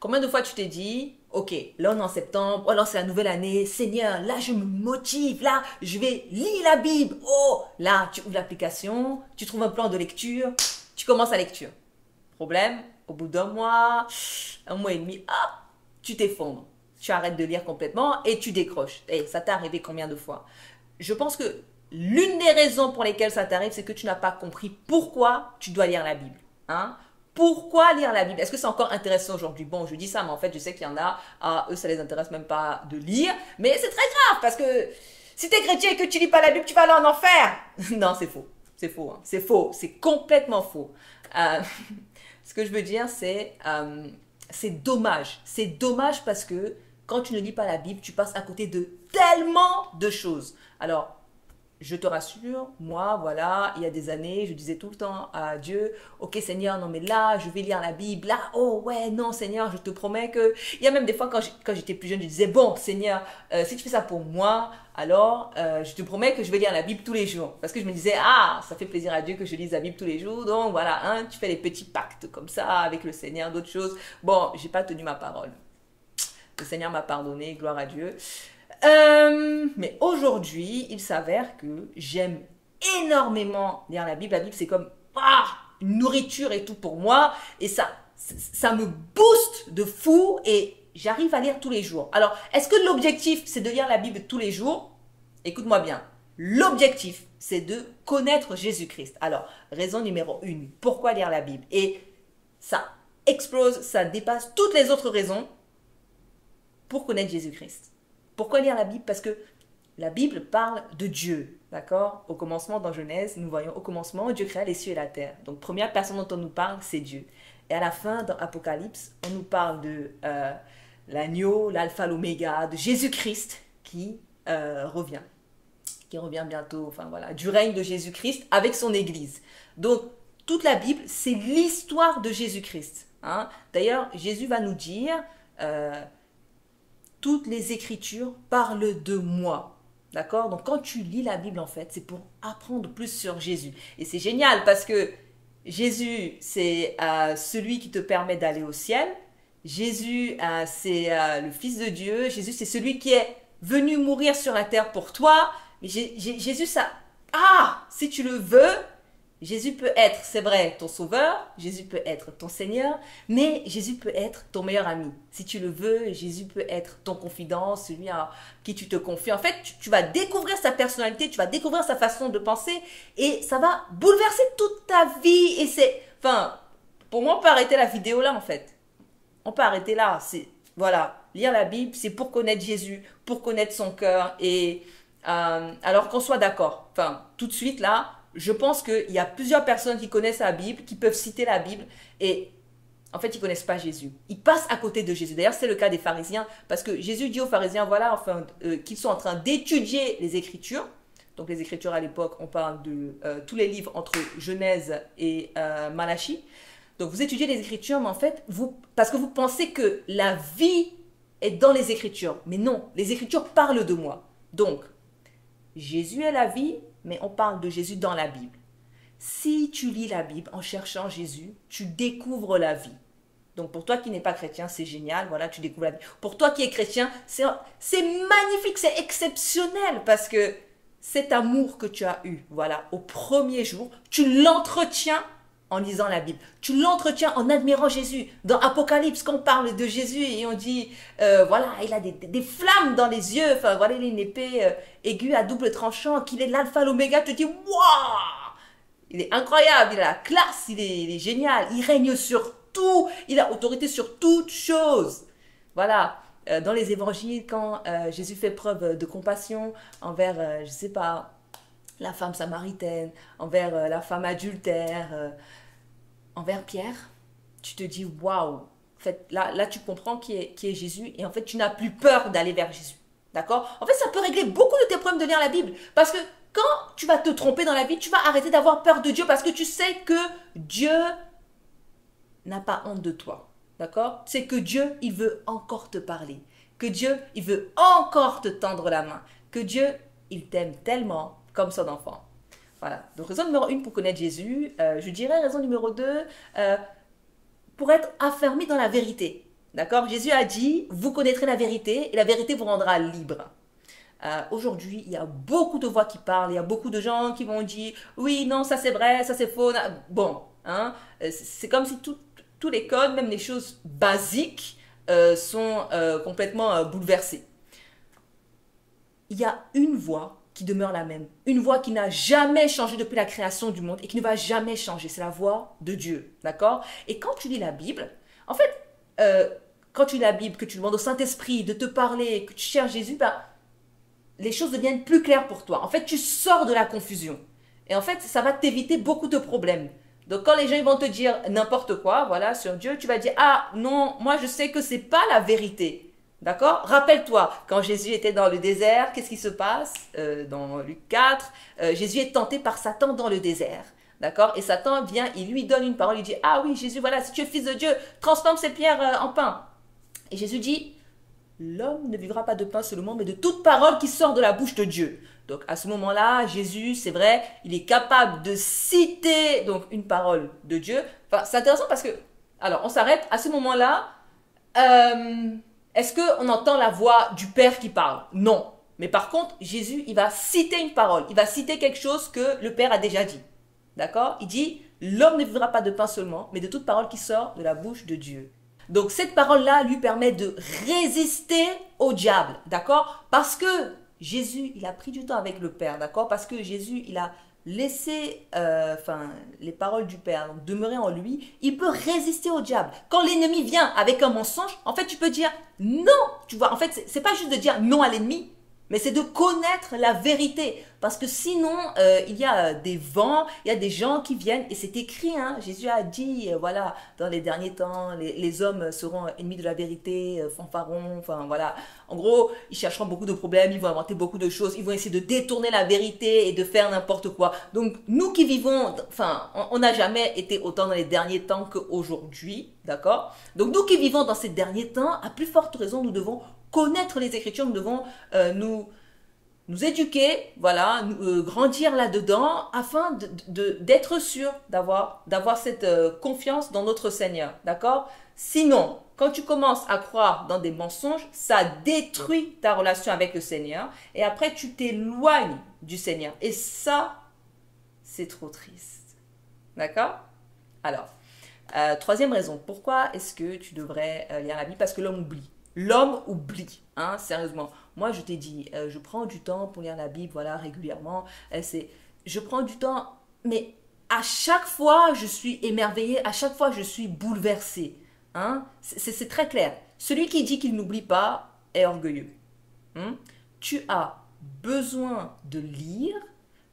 Combien de fois tu t'es dit, ok, là on est en septembre, alors c'est la nouvelle année, Seigneur, là je me motive, là je vais lire la Bible. Oh, là tu ouvres l'application, tu trouves un plan de lecture, tu commences la lecture. Problème, au bout un mois et demi, hop, tu t'effondres. Tu arrêtes de lire complètement et tu décroches. Et ça t'est arrivé combien de fois? Je pense que l'une des raisons pour lesquelles ça t'arrive, c'est que tu n'as pas compris pourquoi tu dois lire la Bible. Hein? Pourquoi lire la Bible? Est-ce que c'est encore intéressant aujourd'hui? Bon, je dis ça, mais en fait, je sais qu'il y en a, eux, ça les intéresse même pas de lire. Mais c'est très grave, parce que si tu es chrétien et que tu lis pas la Bible, tu vas aller en enfer. Non, c'est faux. C'est faux. Hein. C'est faux. C'est complètement faux. Ce que je veux dire, c'est dommage. C'est dommage parce que quand tu ne lis pas la Bible, tu passes à côté de tellement de choses. Alors, je te rassure, moi, voilà, il y a des années, je disais tout le temps à Dieu, ok Seigneur, non mais là, je vais lire la Bible, là, oh ouais, non Seigneur, je te promets que... Il y a même des fois, quand j'étais plus jeune, je disais, bon Seigneur, si tu fais ça pour moi, alors je te promets que je vais lire la Bible tous les jours. Parce que je me disais, ah, ça fait plaisir à Dieu que je lise la Bible tous les jours, donc voilà, hein, tu fais des petits pactes comme ça avec le Seigneur, d'autres choses. Bon, j'ai pas tenu ma parole. Le Seigneur m'a pardonné, gloire à Dieu. Mais aujourd'hui, il s'avère que j'aime énormément lire la Bible. La Bible, c'est comme une nourriture et tout pour moi. Et ça me booste de fou et j'arrive à lire tous les jours. Alors, est-ce que l'objectif, c'est de lire la Bible tous les jours? Écoute-moi bien. L'objectif, c'est de connaître Jésus-Christ. Alors, raison numéro 1, pourquoi lire la Bible? Et ça explose, ça dépasse toutes les autres raisons pour connaître Jésus-Christ. Pourquoi lire la Bible? Parce que la Bible parle de Dieu, d'accord? Au commencement, dans Genèse, nous voyons au commencement, Dieu créa les cieux et la terre. Donc, première personne dont on nous parle, c'est Dieu. Et à la fin, dans Apocalypse, on nous parle de l'agneau, l'alpha, l'oméga, de Jésus-Christ qui revient bientôt, enfin voilà, du règne de Jésus-Christ avec son Église. Donc, toute la Bible, c'est l'histoire de Jésus-Christ. Hein? D'ailleurs, Jésus va nous dire... toutes les Écritures parlent de moi. D'accord? Donc, quand tu lis la Bible, en fait, c'est pour apprendre plus sur Jésus. Et c'est génial parce que Jésus, c'est celui qui te permet d'aller au ciel. Jésus, c'est le Fils de Dieu. Jésus, c'est celui qui est venu mourir sur la terre pour toi. Mais Jésus, ça... Ah! Si tu le veux... Jésus peut être, c'est vrai, ton sauveur, Jésus peut être ton Seigneur, mais Jésus peut être ton meilleur ami. Si tu le veux, Jésus peut être ton confident, celui à qui tu te confies. En fait, tu vas découvrir sa personnalité, tu vas découvrir sa façon de penser et ça va bouleverser toute ta vie. Et c'est, enfin, pour moi, on peut arrêter la vidéo là en fait. On peut arrêter là. C'est, voilà, lire la Bible, c'est pour connaître Jésus, pour connaître son cœur. Et alors qu'on soit d'accord, enfin, tout de suite là, je pense qu'il y a plusieurs personnes qui connaissent la Bible, qui peuvent citer la Bible et en fait, ils ne connaissent pas Jésus. Ils passent à côté de Jésus. D'ailleurs, c'est le cas des pharisiens parce que Jésus dit aux pharisiens, voilà, enfin, qu'ils sont en train d'étudier les Écritures. Donc, les Écritures à l'époque, on parle de tous les livres entre Genèse et Malachie. Donc, vous étudiez les Écritures, mais en fait, parce que vous pensez que la vie est dans les Écritures. Mais non, les Écritures parlent de moi. Donc, Jésus est la vie, mais on parle de Jésus dans la Bible. Si tu lis la Bible en cherchant Jésus, tu découvres la vie. Donc pour toi qui n'es pas chrétien, c'est génial, voilà, tu découvres la vie. Pour toi qui es chrétien, c'est magnifique, c'est exceptionnel parce que cet amour que tu as eu, voilà, au premier jour, tu l'entretiens en lisant la Bible. Tu l'entretiens en admirant Jésus. Dans Apocalypse, quand on parle de Jésus et on dit, voilà, il a des flammes dans les yeux, enfin voilà, il a une épée aiguë à double tranchant, qu'il est l'alpha, l'oméga, tu te dis, waouh, il est incroyable, il a la classe, il est génial, il règne sur tout, il a autorité sur toutes choses. Voilà, dans les évangiles, quand Jésus fait preuve de compassion envers, je sais pas, la femme samaritaine, envers la femme adultère, envers Pierre, tu te dis waouh. En fait, là, tu comprends qui est Jésus et en fait, tu n'as plus peur d'aller vers Jésus. D'accord? En fait, ça peut régler beaucoup de tes problèmes de lire la Bible. Parce que quand tu vas te tromper dans la vie, tu vas arrêter d'avoir peur de Dieu parce que tu sais que Dieu n'a pas honte de toi. D'accord? C'est que Dieu, il veut encore te parler. Que Dieu, il veut encore te tendre la main. Que Dieu, il t'aime tellement comme son enfant. Voilà. Donc, raison numéro 1 pour connaître Jésus. Je dirais raison numéro 2, pour être affermi dans la vérité. D'accord? Jésus a dit, vous connaîtrez la vérité et la vérité vous rendra libre. Aujourd'hui, il y a beaucoup de voix qui parlent, il y a beaucoup de gens qui vont dire, oui, non, ça c'est vrai, ça c'est faux. Bon, hein, c'est comme si tous les codes, même les choses basiques, sont complètement bouleversés. Il y a une voix qui demeure la même, une voix qui n'a jamais changé depuis la création du monde et qui ne va jamais changer, c'est la voix de Dieu, d'accord? Et quand tu lis la Bible, en fait, quand tu lis la Bible, que tu demandes au Saint-Esprit de te parler, que tu cherches Jésus, ben, les choses deviennent plus claires pour toi. En fait, tu sors de la confusion. Et en fait, ça va t'éviter beaucoup de problèmes. Donc, quand les gens vont te dire n'importe quoi, voilà, sur Dieu, tu vas dire, ah non, moi je sais que c'est pas la vérité. D'accord? Rappelle-toi, quand Jésus était dans le désert, qu'est-ce qui se passe dans Luc 4, Jésus est tenté par Satan dans le désert. D'accord? Et Satan vient, il lui donne une parole, il dit, ah oui, Jésus, voilà, si tu es fils de Dieu, transforme ces pierres en pain. Et Jésus dit, l'homme ne vivra pas de pain seulement, mais de toute parole qui sort de la bouche de Dieu. Donc à ce moment-là, Jésus, c'est vrai, il est capable de citer donc une parole de Dieu. Enfin, c'est intéressant parce que, alors on s'arrête, à ce moment-là, est-ce qu'on entend la voix du Père qui parle? Non. Mais par contre, Jésus, il va citer une parole, il va citer quelque chose que le Père a déjà dit. D'accord? Il dit, l'homme ne vivra pas de pain seulement, mais de toute parole qui sort de la bouche de Dieu. Donc cette parole-là lui permet de résister au diable, d'accord? Parce que Jésus, il a pris du temps avec le Père, d'accord? Parce que Jésus, il a laissé les paroles du Père donc, demeurer en lui, il peut résister au diable. Quand l'ennemi vient avec un mensonge, en fait, tu peux dire non. Tu vois, en fait, c'est pas juste de dire non à l'ennemi, mais c'est de connaître la vérité. Parce que sinon, il y a des vents, il y a des gens qui viennent, et c'est écrit, hein, Jésus a dit, voilà, dans les derniers temps, les hommes seront ennemis de la vérité, fanfarons, enfin voilà. En gros, ils chercheront beaucoup de problèmes, ils vont inventer beaucoup de choses, ils vont essayer de détourner la vérité et de faire n'importe quoi. Donc, nous qui vivons, enfin, on n'a jamais été autant dans les derniers temps qu'aujourd'hui, d'accord? Donc, nous qui vivons dans ces derniers temps, à plus forte raison, nous devons connaître les Écritures, nous devons nous éduquer, voilà, grandir là-dedans afin d'être sûr d'avoir cette confiance dans notre Seigneur, d'accord? Sinon, quand tu commences à croire dans des mensonges, ça détruit ta relation avec le Seigneur et après tu t'éloignes du Seigneur. Et ça, c'est trop triste, d'accord? Alors, troisième raison, pourquoi est-ce que tu devrais lire la Bible? Parce que l'homme oublie. L'homme oublie, hein, sérieusement. Moi, je t'ai dit, je prends du temps pour lire la Bible, voilà, régulièrement. Je prends du temps, mais à chaque fois, je suis émerveillée, à chaque fois, je suis bouleversée. Hein? C'est très clair. Celui qui dit qu'il n'oublie pas est orgueilleux. Hein? Tu as besoin de lire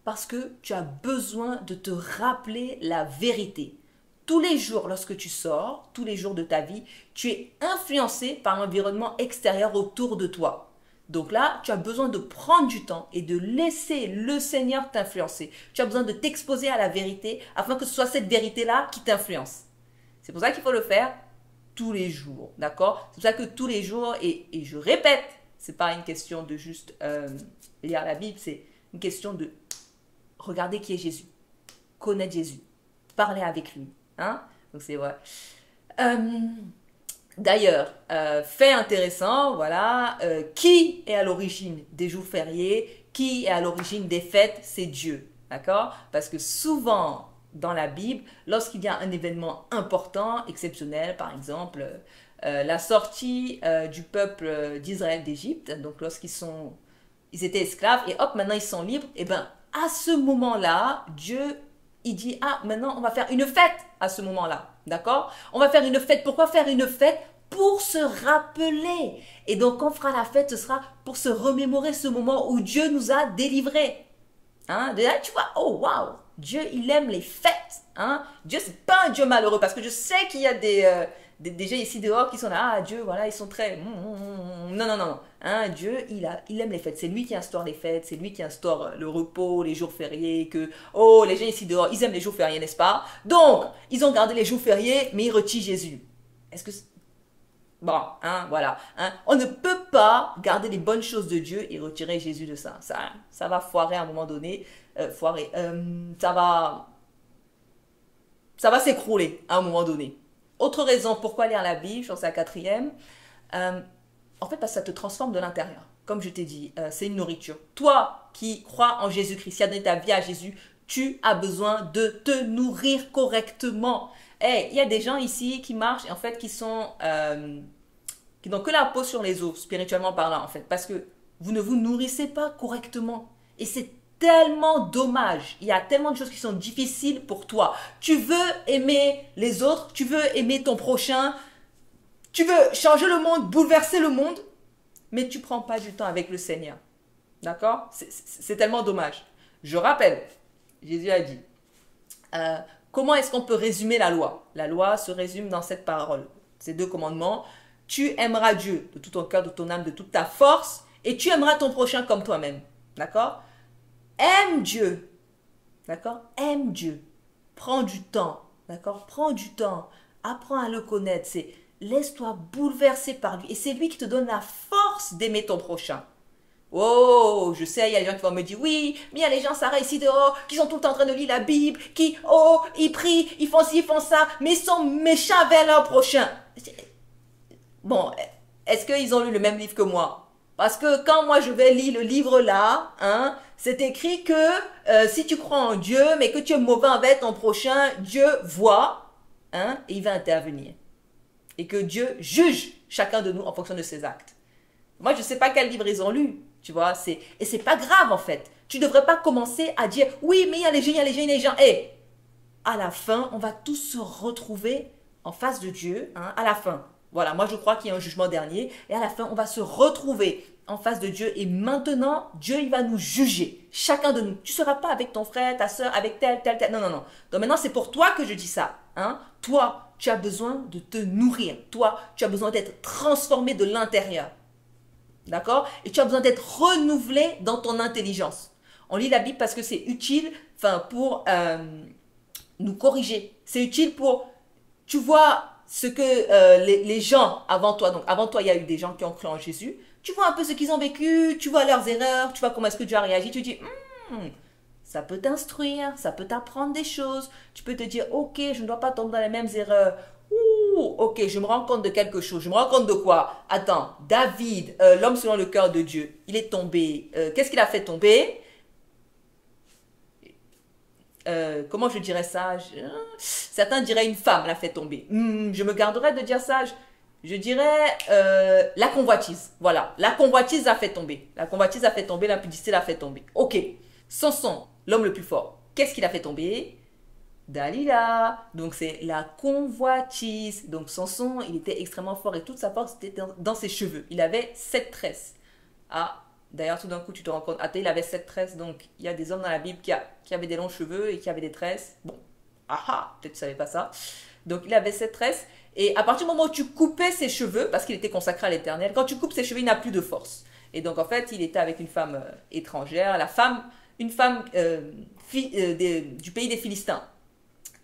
parce que tu as besoin de te rappeler la vérité. Tous les jours, lorsque tu sors, tous les jours de ta vie, tu es influencé par l'environnement extérieur autour de toi. Donc là, tu as besoin de prendre du temps et de laisser le Seigneur t'influencer. Tu as besoin de t'exposer à la vérité afin que ce soit cette vérité-là qui t'influence. C'est pour ça qu'il faut le faire tous les jours, d'accord? C'est pour ça que tous les jours, et je répète, c'est pas une question de juste lire la Bible, c'est une question de regarder qui est Jésus, connaître Jésus, parler avec lui. Hein? Donc c'est vrai. D'ailleurs, fait intéressant, voilà, qui est à l'origine des jours fériés, qui est à l'origine des fêtes, c'est Dieu, d'accord? Parce que souvent dans la Bible, lorsqu'il y a un événement important, exceptionnel, par exemple, la sortie du peuple d'Israël d'Égypte, donc ils étaient esclaves et hop, maintenant ils sont libres, et bien à ce moment-là, Dieu il dit, ah, maintenant, on va faire une fête à ce moment-là, d'accord? On va faire une fête. Pourquoi faire une fête? Pour se rappeler. Et donc, quand on fera la fête, ce sera pour se remémorer ce moment où Dieu nous a délivrés. Hein? De là, tu vois, oh, waouh, Dieu, il aime les fêtes. Hein? Dieu, c'est pas un Dieu malheureux, parce que je sais qu'il y a des gens ici dehors qui sont là, ah, Dieu, voilà, ils sont très... Non, non, non. Hein, Dieu, il aime les fêtes. C'est lui qui instaure les fêtes, c'est lui qui instaure le repos, les jours fériés, oh, les gens ici dehors, ils aiment les jours fériés, n'est-ce pas? Donc, ils ont gardé les jours fériés, mais ils retirent Jésus. Est-ce que... Bon, hein, voilà. Hein, on ne peut pas garder les bonnes choses de Dieu et retirer Jésus de ça. Ça va foirer à un moment donné. Ça va s'écrouler à un moment donné. Autre raison pourquoi lire la Bible, je pense à la quatrième, en fait parce que ça te transforme de l'intérieur. Comme je t'ai dit, c'est une nourriture. Toi qui crois en Jésus-Christ, qui as donné ta vie à Jésus, tu as besoin de te nourrir correctement. Hey, il y a des gens ici qui marchent et en fait qui n'ont que la peau sur les os, spirituellement parlant en fait, parce que vous ne vous nourrissez pas correctement. Et c'est tellement dommage. Il y a tellement de choses qui sont difficiles pour toi. Tu veux aimer les autres, tu veux aimer ton prochain, tu veux changer le monde, bouleverser le monde, mais tu ne prends pas du temps avec le Seigneur. D'accord? C'est tellement dommage. Je rappelle, Jésus a dit, comment est-ce qu'on peut résumer la loi? La loi se résume dans cette parole, ces 2 commandements. Tu aimeras Dieu de tout ton cœur, de ton âme, de toute ta force, et tu aimeras ton prochain comme toi-même. D'accord? Aime Dieu. D'accord? Aime Dieu. Prends du temps. D'accord? Prends du temps. Apprends à le connaître. Laisse-toi bouleverser par lui. Et c'est lui qui te donne la force d'aimer ton prochain. Oh, je sais, il y a des gens qui vont me dire, oui, mais il y a les gens, Sarah, ici dehors, qui sont tout le temps en train de lire la Bible, qui, ils prient, ils font ci, ils font ça, mais ils sont méchants vers leur prochain. Bon, est-ce qu'ils ont lu le même livre que moi? Parce que quand moi je vais lire le livre là, hein, c'est écrit que si tu crois en Dieu, mais que tu es mauvais envers ton prochain, Dieu voit, hein, et il va intervenir. Et que Dieu juge chacun de nous en fonction de ses actes. Moi, je ne sais pas quel livre ils ont lu, tu vois, et c'est pas grave en fait. Tu ne devrais pas commencer à dire, oui, mais il y a les gens, il y a les gens, il y a les gens. Et à la fin, on va tous se retrouver en face de Dieu, hein, à la fin. Voilà, moi je crois qu'il y a un jugement dernier. Et à la fin, on va se retrouver en face de Dieu. Et maintenant, Dieu, il va nous juger. Chacun de nous. Tu ne seras pas avec ton frère, ta soeur, avec tel. Non, non, non. Donc maintenant, c'est pour toi que je dis ça. Hein. Toi, tu as besoin de te nourrir. Toi, tu as besoin d'être transformé de l'intérieur. D'accord? Et tu as besoin d'être renouvelé dans ton intelligence. On lit la Bible parce que c'est utile pour nous corriger. C'est utile pour... Tu vois ce que les gens avant toi, donc avant toi, il y a eu des gens qui ont cru en Jésus. Tu vois un peu ce qu'ils ont vécu, tu vois leurs erreurs, tu vois comment est-ce que Dieu a réagi. Tu dis, ça peut t'instruire, ça peut t'apprendre des choses. Tu peux te dire, ok, je ne dois pas tomber dans les mêmes erreurs. Ok, je me rends compte de quelque chose. Je me rends compte de quoi? Attends, David, l'homme selon le cœur de Dieu, il est tombé. Qu'est-ce qu'il a fait tomber? Comment je dirais ça? Certains diraient une femme l'a fait tomber. Je me garderais de dire ça. Je dirais la convoitise. Voilà, la convoitise l'a fait tomber. La convoitise a fait tomber, l'impudicité l'a fait tomber. Ok, Samson, l'homme le plus fort, qu'est-ce qu'il a fait tomber? Dalila. Donc c'est la convoitise. Donc Samson, il était extrêmement fort et toute sa force était dans ses cheveux. Il avait 7 tresses. Ah, d'ailleurs, tout d'un coup, tu te rends compte, attends, il avait 7 tresses. Donc il y a des hommes dans la Bible qui avaient des longs cheveux et qui avaient des tresses. Bon, peut-être tu ne savais pas ça. Donc il avait 7 tresses. Et à partir du moment où tu coupais ses cheveux, parce qu'il était consacré à l'Éternel, quand tu coupes ses cheveux, il n'a plus de force. Et donc en fait, il était avec une femme étrangère, une femme du pays des Philistins.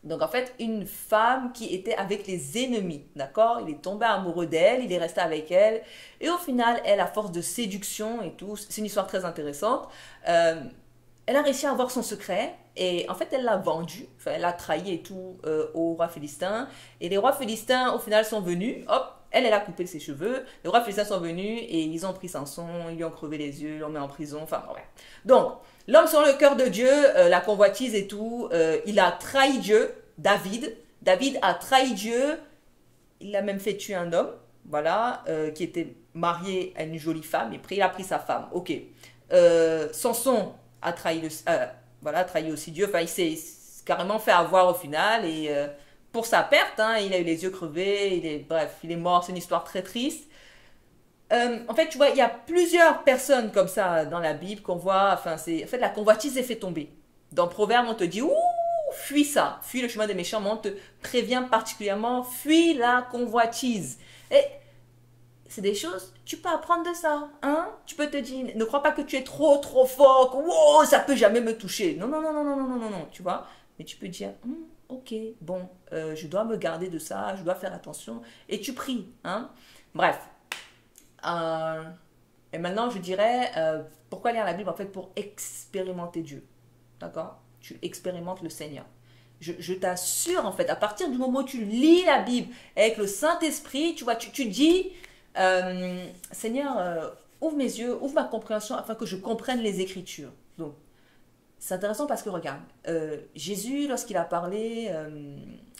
Donc en fait, une femme qui était avec les ennemis, d'accord? Il est tombé amoureux d'elle, il est resté avec elle. Et au final, elle, à force de séduction et tout, c'est une histoire très intéressante, elle a réussi à avoir son secret. Et en fait, elle l'a vendu, enfin, elle l'a trahi et tout au roi philistin. Et les rois philistins, au final, sont venus, hop, elle a coupé ses cheveux. Les rois philistins sont venus et ils ont pris Samson, ils lui ont crevé les yeux, ils l'ont mis en prison, enfin, ouais. Donc, l'homme selon le cœur de Dieu, la convoitise et tout, il a trahi Dieu, David. David a trahi Dieu, il a même fait tuer un homme, voilà, qui était marié à une jolie femme, et il a pris sa femme, ok. Samson a trahi, a trahi aussi Dieu, enfin, il s'est carrément fait avoir au final, et pour sa perte, hein, il a eu les yeux crevés, bref, il est mort, c'est une histoire très triste. En fait, tu vois, il y a plusieurs personnes comme ça dans la Bible qu'on voit, en fait, la convoitise est fait tomber. Dans Proverbe, on te dit, fuis ça, fuis le chemin des méchants, mais on te prévient particulièrement, fuis la convoitise. Et c'est des choses, tu peux apprendre de ça, hein? Tu peux te dire, ne crois pas que tu es trop fort, que ça peut jamais me toucher. Non, non, non, non, non, non, non, non, tu vois. Mais tu peux dire, ok, bon, je dois me garder de ça, je dois faire attention, et tu pries, hein? Bref. Et maintenant, je dirais, pourquoi lire la Bible? En fait, pour expérimenter Dieu. D'accord? Tu expérimentes le Seigneur. Je t'assure, en fait, à partir du moment où tu lis la Bible avec le Saint-Esprit, tu vois, tu dis, Seigneur, ouvre mes yeux, ouvre ma compréhension afin que je comprenne les Écritures. Donc, c'est intéressant parce que regarde, Jésus, lorsqu'il a parlé,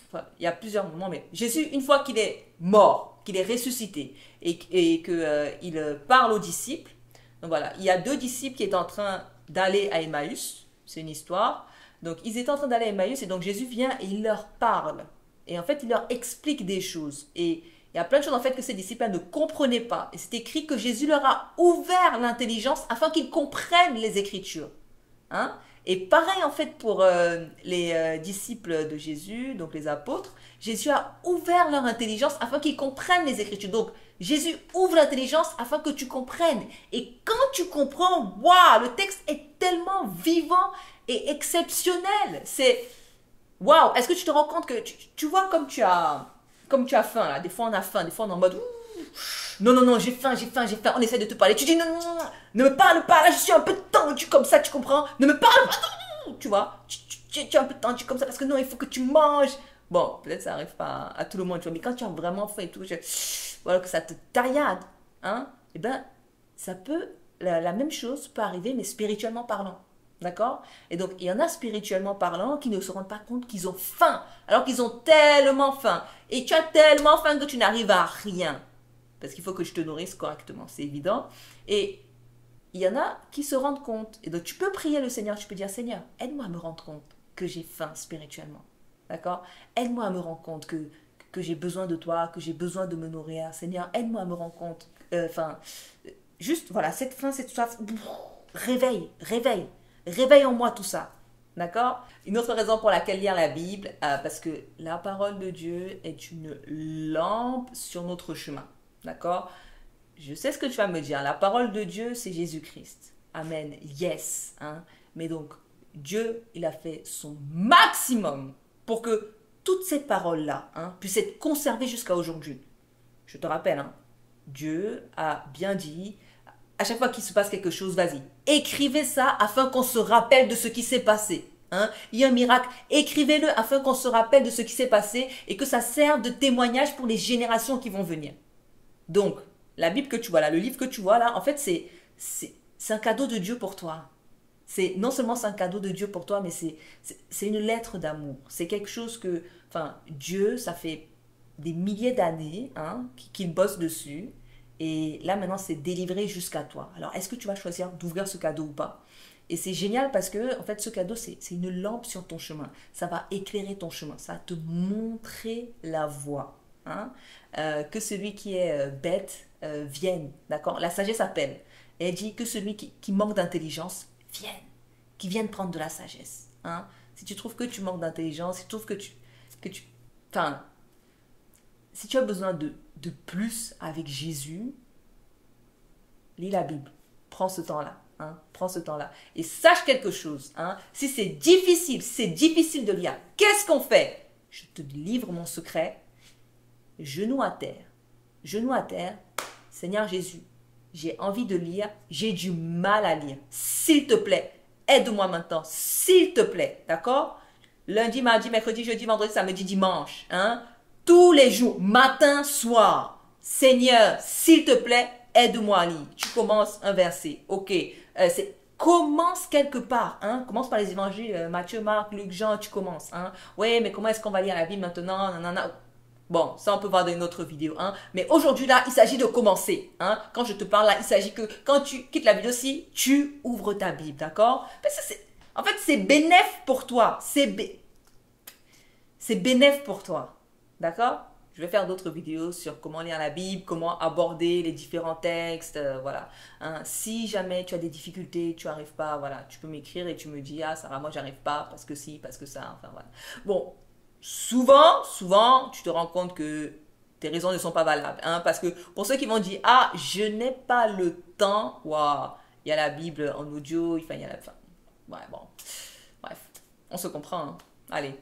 enfin, il y a plusieurs moments, mais Jésus, une fois qu'il est mort, qu'il est ressuscité et qu'il parle aux disciples, donc voilà, il y a deux disciples qui étaient en train d'aller à Emmaüs, c'est une histoire. Donc ils étaient en train d'aller à Emmaüs et donc Jésus vient et il leur parle. Et en fait, il leur explique des choses. Et il y a plein de choses en fait que ces disciples ne comprenaient pas. Et c'est écrit que Jésus leur a ouvert l'intelligence afin qu'ils comprennent les Écritures. Hein? Et pareil en fait pour les disciples de Jésus, donc les apôtres, Jésus a ouvert leur intelligence afin qu'ils comprennent les Écritures. Donc Jésus ouvre l'intelligence afin que tu comprennes. Et quand tu comprends, waouh, le texte est tellement vivant et exceptionnel. C'est waouh. Est-ce que tu te rends compte que tu vois comme tu as faim là. Des fois on a faim, des fois on est en mode ouh, non non non, j'ai faim, j'ai faim, j'ai faim. On essaie de te parler. Tu dis non non non, ne me parle pas là, je suis un peu tendu comme ça, tu comprends? Ne me parle pas, non, non, tu vois? Tu es un peu tendu comme ça parce que non, il faut que tu manges. Bon, peut-être ça arrive pas à tout le monde, tu vois, mais quand tu as vraiment faim et tout, voilà que ça te taillade, hein? Eh ben, ça peut, la même chose peut arriver, mais spirituellement parlant. D'accord? Et donc, il y en a spirituellement parlant qui ne se rendent pas compte qu'ils ont faim, alors qu'ils ont tellement faim. Et tu as tellement faim que tu n'arrives à rien. Parce qu'il faut que tu te nourrisses correctement, c'est évident. Et il y en a qui se rendent compte. Et donc, tu peux prier le Seigneur, tu peux dire, Seigneur, aide-moi à me rendre compte que j'ai faim spirituellement. D'accord? Aide-moi à me rendre compte que j'ai besoin de toi, que j'ai besoin de me nourrir. Seigneur, aide-moi à me rendre compte. Juste, voilà, cette faim, cette soif, réveille, réveille. Réveille en moi tout ça. D'accord? Une autre raison pour laquelle lire la Bible, parce que la parole de Dieu est une lampe sur notre chemin. D'accord? Je sais ce que tu vas me dire. La parole de Dieu, c'est Jésus-Christ. Amen. Yes. Hein? Mais donc, Dieu, il a fait son maximum pour que toutes ces paroles-là puissent être conservées jusqu'à aujourd'hui. Je te rappelle, Dieu a bien dit, à chaque fois qu'il se passe quelque chose, vas-y, écrivez ça afin qu'on se rappelle de ce qui s'est passé. Il y a un miracle, écrivez-le afin qu'on se rappelle de ce qui s'est passé et que ça serve de témoignage pour les générations qui vont venir. Donc, la Bible que tu vois là, le livre que tu vois là, en fait, c'est un cadeau de Dieu pour toi. Non seulement c'est un cadeau de Dieu pour toi, mais c'est une lettre d'amour. C'est quelque chose que, Dieu, ça fait des milliers d'années qu'il bosse dessus. Et là, maintenant, c'est délivré jusqu'à toi. Alors, est-ce que tu vas choisir d'ouvrir ce cadeau ou pas? Et c'est génial parce que, en fait, ce cadeau, c'est une lampe sur ton chemin. Ça va éclairer ton chemin. Ça va te montrer la voie. Que celui qui est bête vienne. D'accord? La sagesse appelle. Et elle dit que celui qui manque d'intelligence vienne. Qui vienne prendre de la sagesse. Si tu trouves que tu manques d'intelligence, si tu trouves si tu as besoin de plus avec Jésus, lis la Bible. Prends ce temps-là. Prends ce temps-là. Et sache quelque chose. Si c'est difficile de lire, qu'est-ce qu'on fait? Je te livre mon secret. Genou à terre. Genou à terre. Seigneur Jésus, j'ai envie de lire. J'ai du mal à lire. S'il te plaît, aide-moi maintenant. S'il te plaît. D'accord? Lundi, mardi, mercredi, jeudi, vendredi, samedi, dimanche. Tous les jours, matin, soir. Seigneur, s'il te plaît, aide-moi à lire. Tu commences un verset. Ok. Commence quelque part. Commence par les évangiles. Matthieu, Marc, Luc, Jean, tu commences. Ouais, mais comment est-ce qu'on va lire la Bible maintenant? Nanana. Bon, ça on peut voir dans une autre vidéo. Mais aujourd'hui là, il s'agit de commencer. Quand je te parle là, il s'agit que quand tu quittes la vidéo aussi, tu ouvres ta Bible. D'accord? Parce que en fait, c'est bénéf pour toi. C'est bénéf pour toi. D'accord? Je vais faire d'autres vidéos sur comment lire la Bible, comment aborder les différents textes, voilà. Si jamais tu as des difficultés, tu n'arrives pas, voilà, tu peux m'écrire et tu me dis, ah Sarah, moi j'arrive pas, parce que si, parce que ça, enfin voilà. Bon, souvent, tu te rends compte que tes raisons ne sont pas valables, parce que pour ceux qui vont dire, ah, je n'ai pas le temps, waouh, il y a la Bible en audio, il y a la, ouais, bon, bref, on se comprend, Allez,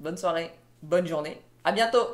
bonne soirée. Bonne journée. À bientôt.